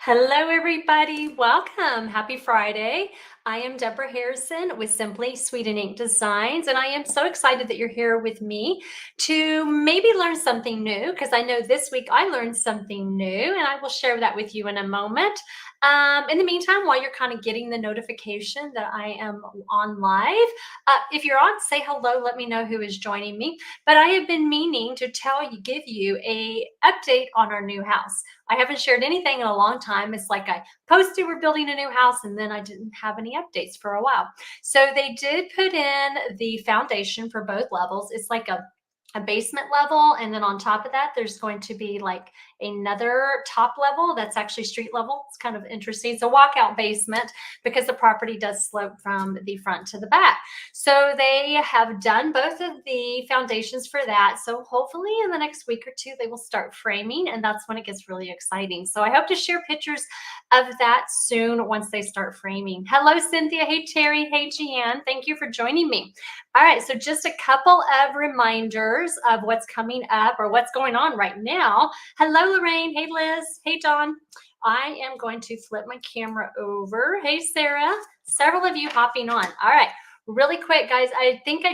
Hello, everybody. Welcome. Happy Friday. I am Deborah Harrison with Simply Sweet and Ink Designs, and I am so excited that you're here with me to maybe learn something new because I know this week I learned something new, and I will share that with you in a moment. In the meantime, while you're kind of getting the notification that I am on live, if you're on, say hello. Let me know who is joining me. But I have been meaning to give you a update on our new house. I haven't shared anything in a long time. It's like I posted we're building a new house and then I didn't have any updates for a while. So they did put in the foundation for both levels. It's like a basement level, and then on top of that there's going to be like another top level that's actually street level. It's kind of interesting. It's a walkout basement because the property does slope from the front to the back. So they have done both of the foundations for that. So hopefully in the next week or two they will start framing, and that's when it gets really exciting. So I hope to share pictures of that soon once they start framing. Hello, Cynthia. Hey, Terry. Hey, Jeanne. Thank you for joining me. All right, so just a couple of reminders of what's coming up or what's going on right now. Hello, Lorraine. Hey, Liz. Hey, Dawn. I am going to flip my camera over. Hey, Sarah. Several of you hopping on. All right. Really quick, guys, I think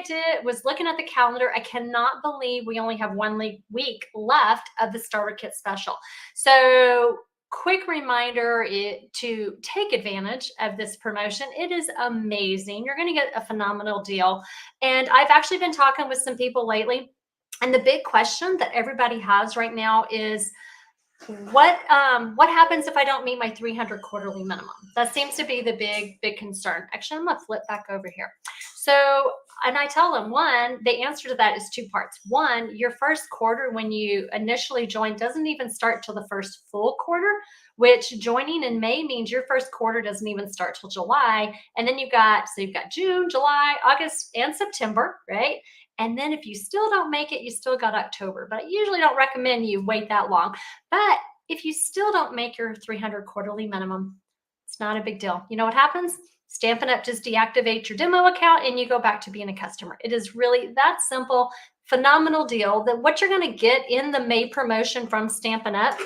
was looking at the calendar. I cannot believe we only have 1 week left of the starter kit special. So quick reminder to take advantage of this promotion. It is amazing. You're going to get a phenomenal deal. And I've actually been talking with some people lately. And the big question that everybody has right now is, what happens if I don't meet my 300 quarterly minimum? That seems to be the big concern. Actually, I'm gonna flip back over here. So, and I tell them, the answer to that is 2 parts. One, your first quarter when you initially join doesn't even start till the first full quarter, which joining in May means your first quarter doesn't even start till July. And then you've got June, July, August, and September, right? And then if you still don't make it, you still got October. But I usually don't recommend you wait that long. But if you still don't make your 300 quarterly minimum, it's not a big deal. You know what happens? Stampin' Up just deactivates your demo account and you go back to being a customer. It is really that simple. Phenomenal deal. That what you're going to get in the May promotion from Stampin' Up,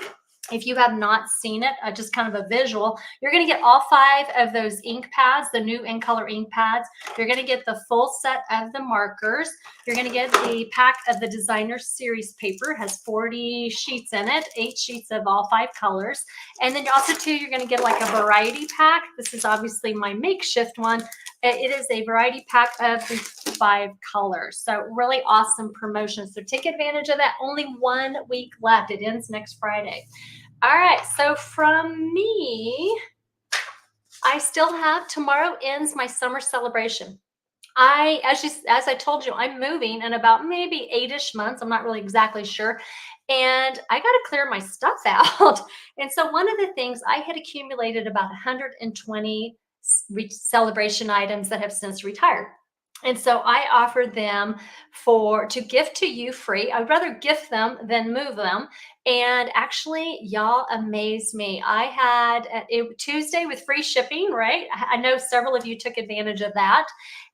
if you have not seen it, just kind of a visual, you're going to get all 5 of those ink pads, the new In Color ink pads. You're going to get the full set of the markers. You're going to get the pack of the designer series paper. It has 40 sheets in it, 8 sheets of all 5 colors. And then also too, you're going to get like a variety pack. This is obviously my makeshift one. It is a variety pack of the 5 colors. So really awesome promotion. So take advantage of that. Only 1 week left. It ends next Friday. All right, so from me, I still have, tomorrow ends my summer celebration. As I told you, I'm moving in about maybe 8-ish months. I'm not really exactly sure. And I got to clear my stuff out. And so one of the things, I had accumulated about 120 celebration items that have since retired. And so I offered them to gift to you free. I would rather gift them than move them. And actually, y'all amazed me. I had Tuesday with free shipping, right? I know several of you took advantage of that.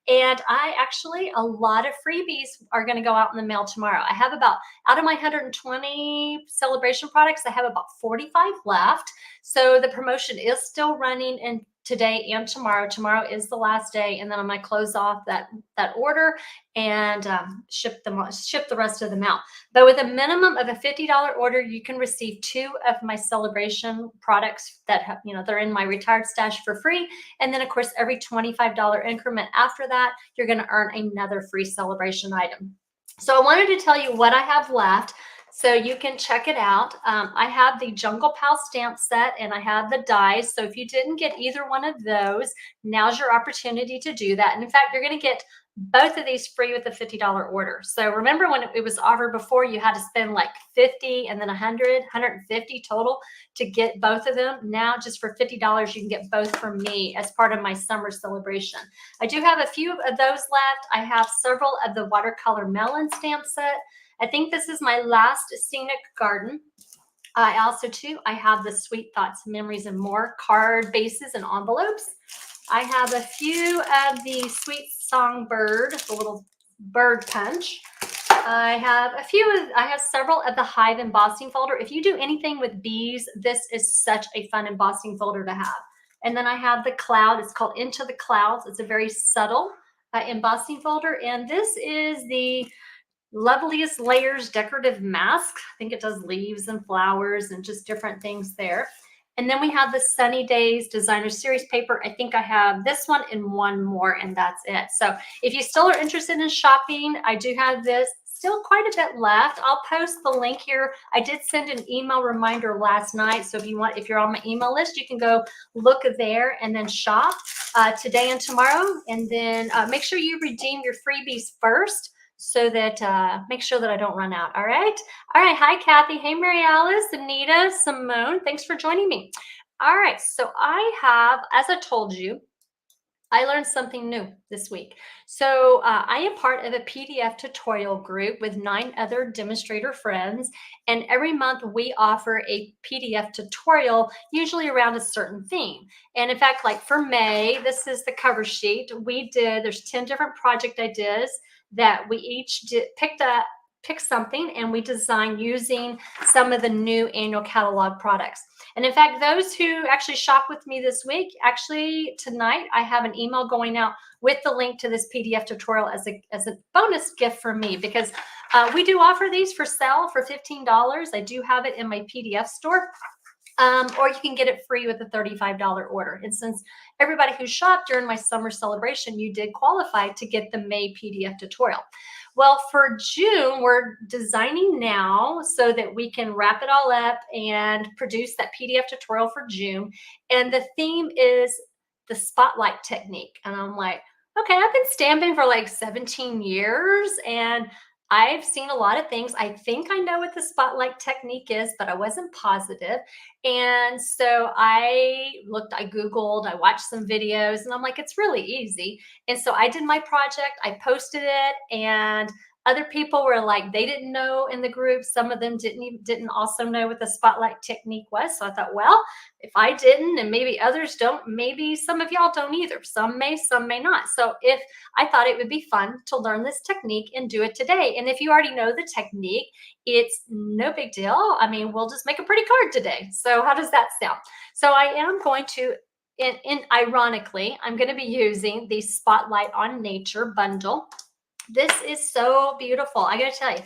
And a lot of freebies are going to go out in the mail tomorrow. I have out of my 120 celebration products, I have about 45 left. So the promotion is still running in today and tomorrow. Tomorrow is the last day, and then I'm going to close off that order and ship the rest of them out. But with a minimum of a $50 order, you can receive 2 of my celebration products that have, they're in my retired stash for free. And then of course, every $25 increment after that, you're going to earn another free celebration item. So I wanted to tell you what I have left, so you can check it out. I have the Jungle Pal stamp set and I have the dies. So if you didn't get either one of those, now's your opportunity to do that. And in fact, you're going to get both of these free with a $50 order. So remember when it was offered before, you had to spend like $50 and then $150 total to get both of them. Now just for $50, you can get both from me as part of my summer celebration. I do have a few of those left. I have several of the watercolor melon stamp set. I think this is my last scenic garden. I also I have the Sweet Thoughts, Memories, and More card bases and envelopes. I have a few of the Sweet Songbird, the little bird punch. I have several of the Hive embossing folder. If you do anything with bees, this is such a fun embossing folder to have. And then I have the cloud. It's called Into the Clouds. It's a very subtle embossing folder. And this is the Loveliest Layers decorative mask. I think it does leaves and flowers and just different things there. And then we have the Sunny Days Designer Series paper. I think I have this one and one more, and that's it. So if you still are interested in shopping, I do have this. Still quite a bit left. I'll post the link here. I did send an email reminder last night. So if you're on my email list, you can go look there and then shop today and tomorrow. And then make sure you redeem your freebies first, so that make sure that I don't run out. All right. Hi, Kathy. Hey, Mary Alice, Anita, Simone. Thanks for joining me. All right. So I have, as I told you, I learned something new this week. So I am part of a PDF tutorial group with 9 other demonstrator friends. And every month we offer a PDF tutorial, usually around a certain theme. And in fact, like for May, this is the cover sheet. There's 10 different project ideas that we each picked something, and we designed using some of the new annual catalog products. And in fact, those who actually shop with me this week, actually tonight, I have an email going out with the link to this PDF tutorial as a bonus gift for me, because we do offer these for sale for $15. I do have it in my PDF store. Or you can get it free with a $35 order. And since everybody who shopped during my summer celebration, you did qualify to get the May PDF tutorial. Well, for June, we're designing now so that we can wrap it all up and produce that PDF tutorial for June. And the theme is the spotlight technique. And I'm like, okay, I've been stamping for like 17 years, and I've seen a lot of things. I think I know what the spotlight technique is, but I wasn't positive. And so I Googled, I watched some videos, and I'm like, it's really easy. And so I did my project, I posted it, and other people were like, they didn't know in the group. Some of them didn't also know what the spotlight technique was. So I thought, well, if I didn't, and maybe others don't, maybe some of y'all don't either. Some may not. So if I thought it would be fun to learn this technique and do it today. And if you already know the technique, it's no big deal. I mean, we'll just make a pretty card today. So how does that sound? So I am going to, ironically, I'm going to be using the Spotlight on Nature bundle. This is so beautiful. I got to tell you,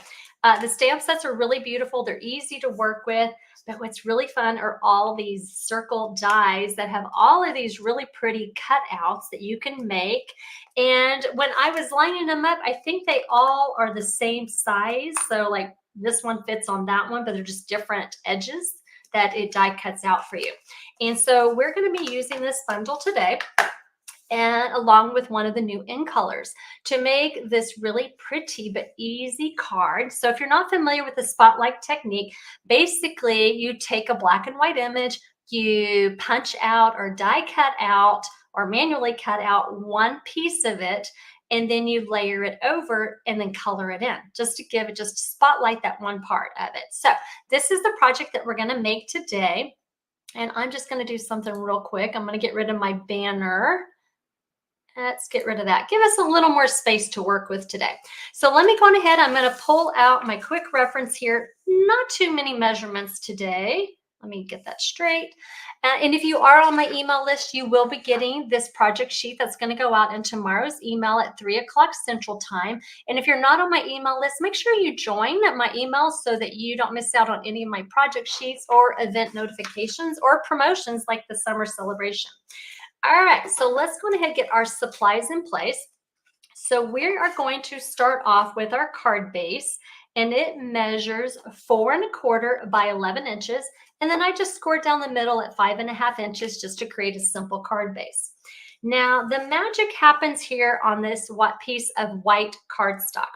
the stamp sets are really beautiful. They're easy to work with. But what's really fun are all these circle dies that have all of these really pretty cutouts that you can make. And when I was lining them up, I think they all are the same size. So like this one fits on that one, but they're just different edges that it die cuts out for you. And so we're going to be using this bundle today, and along with one of the new in colors, to make this really pretty but easy card. So if you're not familiar with the spotlight technique, basically you take a black and white image, you punch out or die cut out or manually cut out one piece of it, and then you layer it over and then color it in, just to spotlight that one part of it. So this is the project that we're going to make today. And I'm just going to do something real quick. I'm going to get rid of my banner. Let's get rid of that. Give us a little more space to work with today. So let me go on ahead. I'm going to pull out my quick reference here. Not too many measurements today. Let me get that straight. And if you are on my email list, you will be getting this project sheet that's going to go out in tomorrow's email at 3 o'clock Central Time. And if you're not on my email list, make sure you join my email so that you don't miss out on any of my project sheets or event notifications or promotions like the summer celebration. All right, so let's go ahead and get our supplies in place. So we are going to start off with our card base, and it measures 4 1/4 by 11 inches. And then I just scored down the middle at 5 1/2 inches just to create a simple card base. Now, the magic happens here on this piece of white cardstock.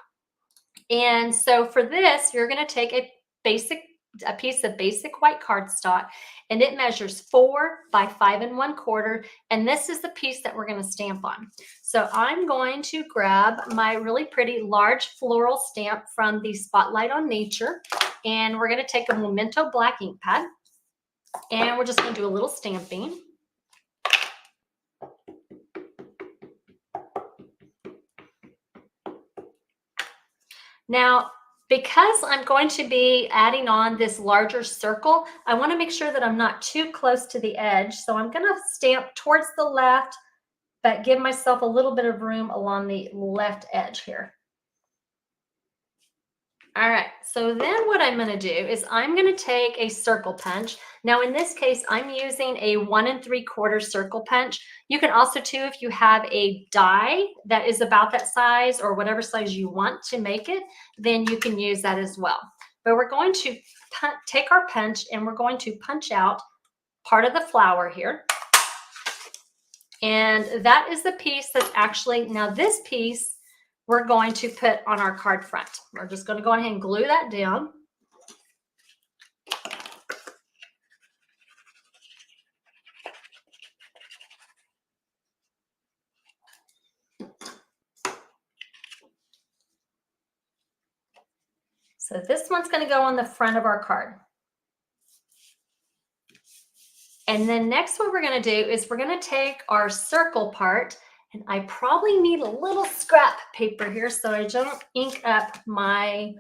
And so for this, you're going to take a piece of basic white cardstock, and it measures 4 by 5 1/4. And this is the piece that we're going to stamp on. So I'm going to grab my really pretty large floral stamp from the Spotlight on Nature, and we're going to take a Memento black ink pad, and we're just going to do a little stamping. Now, Because I'm going to be adding on this larger circle, I want to make sure that I'm not too close to the edge. So I'm going to stamp towards the left, but give myself a little bit of room along the left edge here. All right, so then what I'm going to do is I'm going to take a circle punch. Now in this case, I'm using a 1 3/4 circle punch. You can also too, if you have a die that is about that size or whatever size you want to make it, then you can use that as well. But we're going to take our punch and we're going to punch out part of the flower here. And that is the piece that's actually, now this piece we're going to put on our card front. We're just going to go ahead and glue that down. So this one's going to go on the front of our card. And then next what we're going to do is we're going to take our circle part, and I probably need a little scrap paper here so I don't ink up my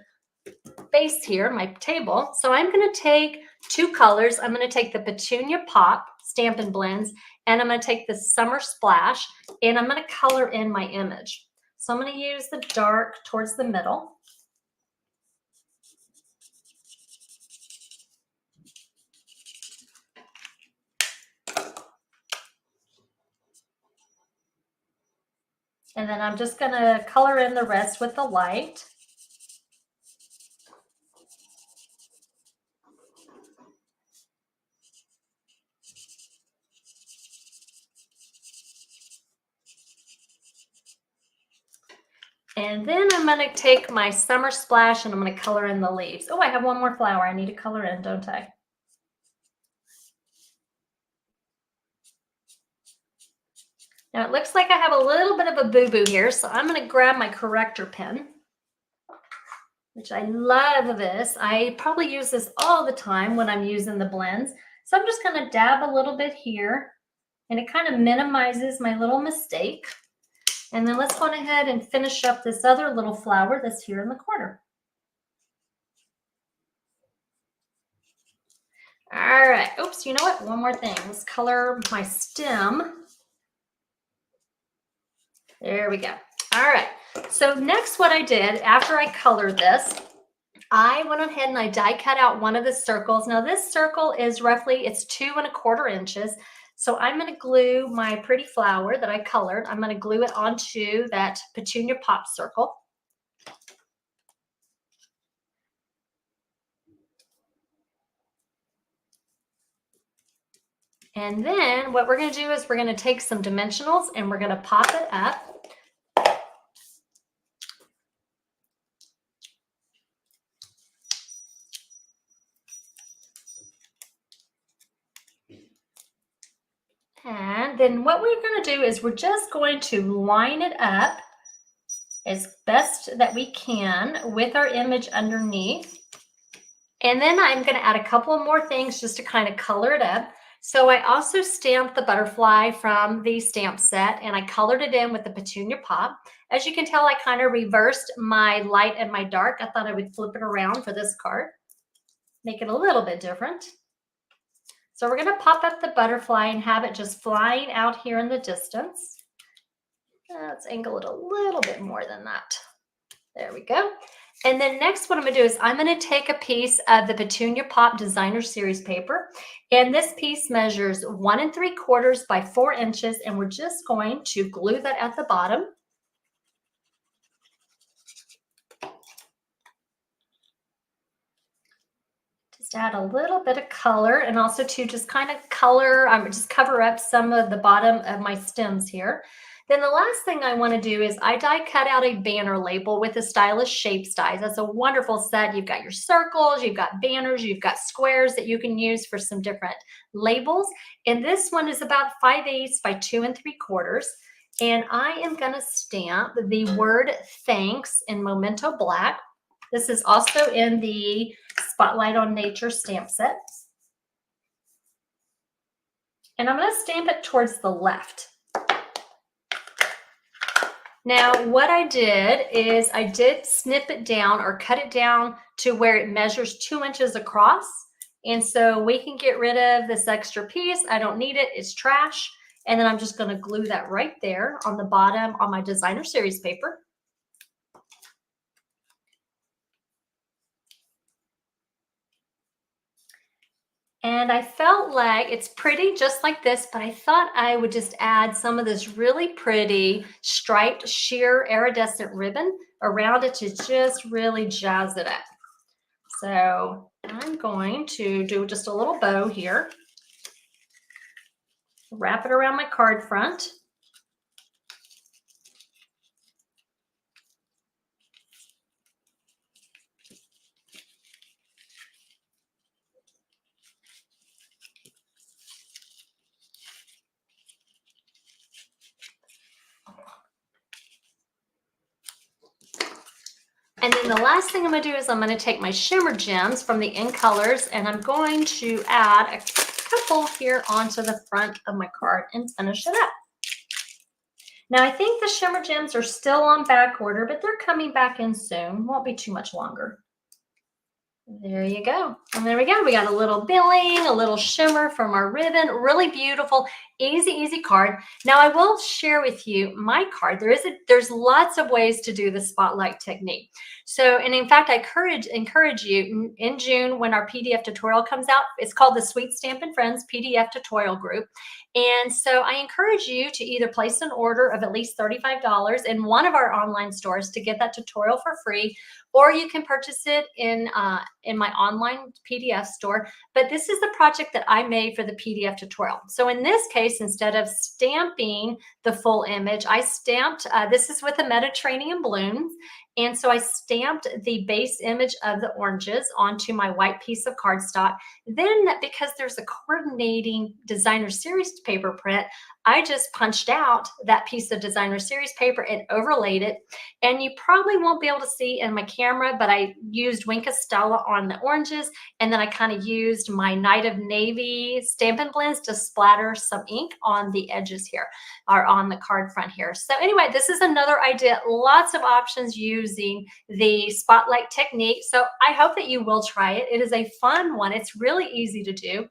base here, my table. So I'm going to take two colors. I'm going to take the Petunia Pop Stampin' Blends, and I'm going to take the Summer Splash, and I'm going to color in my image. So I'm going to use the dark towards the middle. And then I'm just going to color in the rest with the light. And then I'm going to take my Summer Splash and I'm going to color in the leaves. Oh, I have one more flower I need to color in, don't I? Now it looks like I have a little bit of a boo-boo here, so I'm going to grab my corrector pen, which I love this. I probably use this all the time when I'm using the blends. So I'm just going to dab a little bit here, and it kind of minimizes my little mistake. And then let's go ahead and finish up this other little flower that's here in the corner. All right. Oops, you know what? One more thing. Let's color my stem. There we go. All right. So next what I did after I colored this, I went ahead and I die cut out one of the circles. Now this circle is roughly, it's 2 1/4 inches. So I'm going to glue my pretty flower that I colored. I'm going to glue it onto that Petunia Pop circle. And then what we're going to do is we're going to take some dimensionals and we're going to pop it up. And then what we're going to do is we're just going to line it up as best that we can with our image underneath. And then I'm going to add a couple more things just to kind of color it up. So I also stamped the butterfly from the stamp set and I colored it in with the Petunia Pop. As you can tell, I kind of reversed my light and my dark. I thought I would flip it around for this card, make it a little bit different. So we're going to pop up the butterfly and have it just flying out here in the distance. Let's angle it a little bit more than that. There we go. And then next what I'm going to do is I'm going to take a piece of the Petunia Pop Designer Series paper. And this piece measures 1 3/4 by 4 inches. And we're just going to glue that at the bottom. Just add a little bit of color, and also to just kind of color, just cover up some of the bottom of my stems here. Then the last thing I want to do is I die cut out a banner label with the Stylish Shapes dies. That's a wonderful set. You've got your circles, you've got banners, you've got squares that you can use for some different labels. And this one is about 5/8 by 2 3/4. And I am going to stamp the word thanks in Memento Black. This is also in the Spotlight on Nature stamp set. And I'm going to stamp it towards the left. Now, what I did is I did snip it down or cut it down to where it measures 2 inches across. And so we can get rid of this extra piece. I don't need it, it's trash. And then I'm just gonna glue that right there on the bottom on my designer series paper. And I felt like it's pretty just like this, but I thought I would just add some of this really pretty striped sheer iridescent ribbon around it to just really jazz it up. So I'm going to do just a little bow here, wrap it around my card front. And then the last thing I'm going to do is I'm going to take my shimmer gems from the In Colors and I'm going to add a couple here onto the front of my card and finish it up. Now I think the shimmer gems are still on back order, but they're coming back in soon. Won't be too much longer. There you go. And there we go. We got a little billing, a little shimmer from our ribbon. Really beautiful, easy card. Now I will share with you my card. There's lots of ways to do the spotlight technique. So, and in fact, I encourage you in June when our PDF tutorial comes out. It's called the Sweet Stampin' Friends PDF tutorial group. And so I encourage you to either place an order of at least $35 in one of our online stores to get that tutorial for free, or you can purchase it in my online PDF store. But this is the project that I made for the PDF tutorial. So in this case, instead of stamping the full image, I stamped, this is with the Mediterranean blooms. And so I stamped the base image of the oranges onto my white piece of cardstock. Then, because there's a coordinating designer series paper print, I just punched out that piece of designer series paper and overlaid it. And you probably won't be able to see in my camera, but I used Wink of Stella on the oranges. And then I kind of used my Night of Navy Stampin' Blends to splatter some ink on the edges here, or on the card front here. So anyway, this is another idea. Lots of options using the spotlight technique. So I hope that you will try it. It is a fun one. It's really easy to do.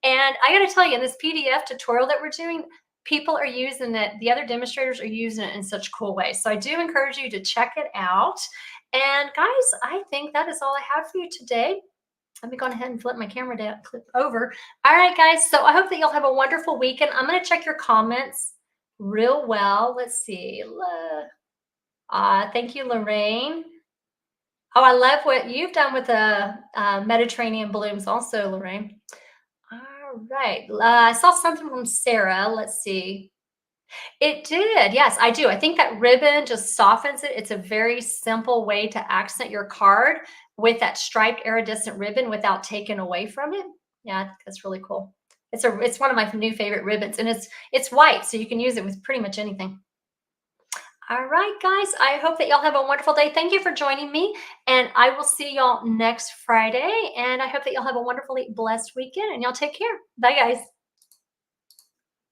And I got to tell you, in this PDF tutorial that we're doing, people are using it. The other demonstrators are using it in such cool ways. So I do encourage you to check it out. And guys, I think that is all I have for you today. Let me go ahead and flip my camera down, clip over. All right, guys. So I hope that you'll have a wonderful weekend. I'm going to check your comments real well. Let's see. Thank you, Lorraine. Oh, I love what you've done with the Mediterranean blooms also, Lorraine. All right. I saw something from Sarah. Let's see. It did. Yes, I do. I think that ribbon just softens it. It's a very simple way to accent your card with that striped iridescent ribbon without taking away from it. Yeah, I think that's really cool. It's one of my new favorite ribbons, and it's white, so you can use it with pretty much anything. All right, guys. I hope that y'all have a wonderful day. Thank you for joining me, and I will see y'all next Friday. And I hope that y'all have a wonderfully blessed weekend, and y'all take care. Bye, guys.